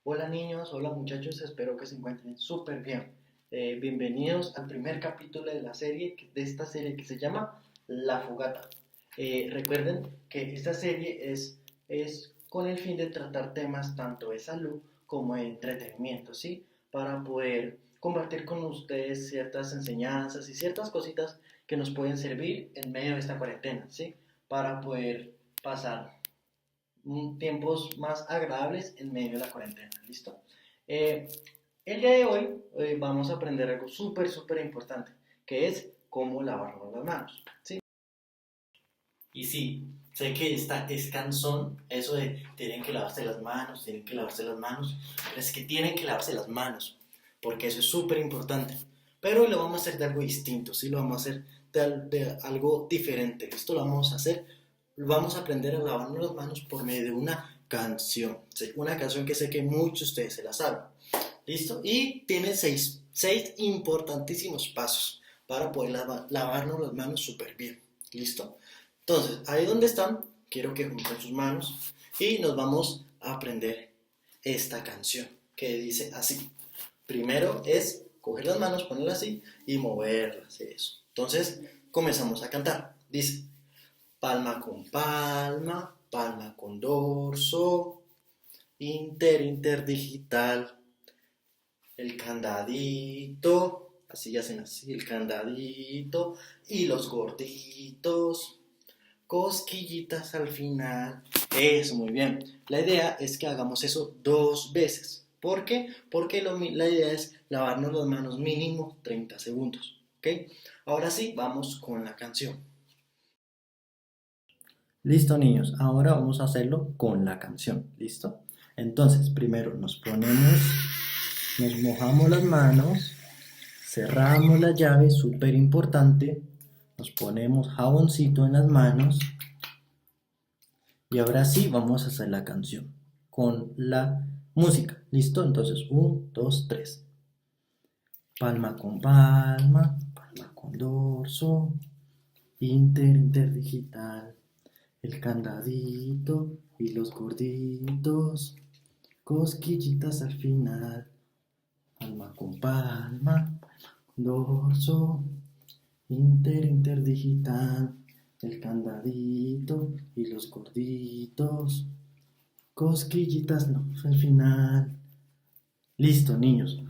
Hola niños, hola muchachos, espero que se encuentren súper bien. Bienvenidos al primer capítulo de la serie, de esta serie que se llama La Fogata. Recuerden que esta serie es con el fin de tratar temas tanto de salud como de entretenimiento, ¿sí? Para poder compartir con ustedes ciertas enseñanzas y ciertas cositas que nos pueden servir en medio de esta cuarentena, ¿sí? Para poder pasar tiempos más agradables en medio de la cuarentena. ¿Listo? Eh, el día de hoy vamos a aprender algo súper importante, que es cómo lavarnos las manos. ¿Sí? Y sí, sé que es cansón eso de tienen que lavarse las manos, tienen que lavarse las manos, pero es que tienen que lavarse las manos, porque eso es súper importante. Pero lo vamos a hacer de algo distinto, ¿sí? Lo vamos a hacer de algo diferente. Esto lo vamos a hacer, vamos a aprender a lavarnos las manos por medio de una canción, ¿sí? Una canción que sé que muchos de ustedes se la saben. ¿Listo? Y tiene seis importantísimos pasos para poder lavarnos las manos súper bien. ¿Listo? Entonces, ahí donde están, quiero que junten sus manos y nos vamos a aprender esta canción que dice así. Primero es coger las manos, ponerlas así y moverlas, eso. Entonces, comenzamos a cantar. Dice, palma con palma, palma con dorso, interdigital, el candadito, así hacen así, el candadito y los gorditos, cosquillitas al final. Eso, muy bien. La idea es que hagamos eso 2 veces. ¿Por qué? Porque la idea es lavarnos las manos mínimo 30 segundos. ¿Ok? Ahora sí, vamos con la canción. Listo, niños. Ahora vamos a hacerlo con la canción. ¿Listo? Entonces, primero nos mojamos las manos, cerramos la llave, súper importante. Nos ponemos jaboncito en las manos. Y ahora sí vamos a hacer la canción con la música. ¿Listo? Entonces, 1, 2, 3. Palma con palma, palma con dorso, interdigital, el candadito y los gorditos, cosquillitas al final. Palma con palma, dorso, interdigital, el candadito y los gorditos, cosquillitas no, al final. Listo, niños.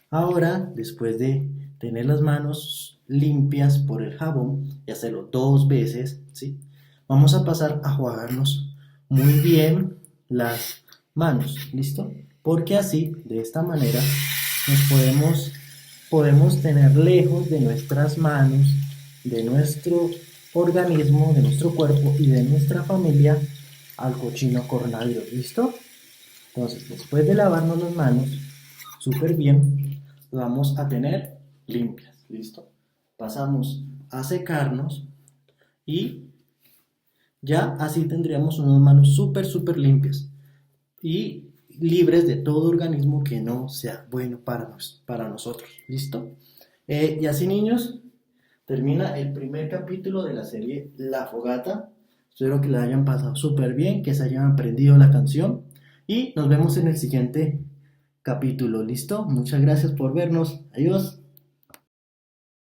Ahora, después de tener las manos limpias por el jabón y hacerlo 2 veces, ¿sí? Vamos a pasar a jugarnos muy bien las manos, ¿listo? Porque así, de esta manera, podemos tener lejos de nuestras manos, de nuestro organismo, de nuestro cuerpo y de nuestra familia al cochino coronavirus, ¿listo? Entonces, después de lavarnos las manos súper bien, lo vamos a tener limpias, ¿listo? Pasamos a secarnos y ya así tendríamos unas manos súper limpias y libres de todo organismo que no sea bueno para nosotros, ¿listo? Y así, niños, termina el primer capítulo de la serie La Fogata. Espero que la hayan pasado súper bien, que se hayan aprendido la canción y nos vemos en el siguiente capítulo. ¿Listo? Muchas gracias por vernos. Adiós.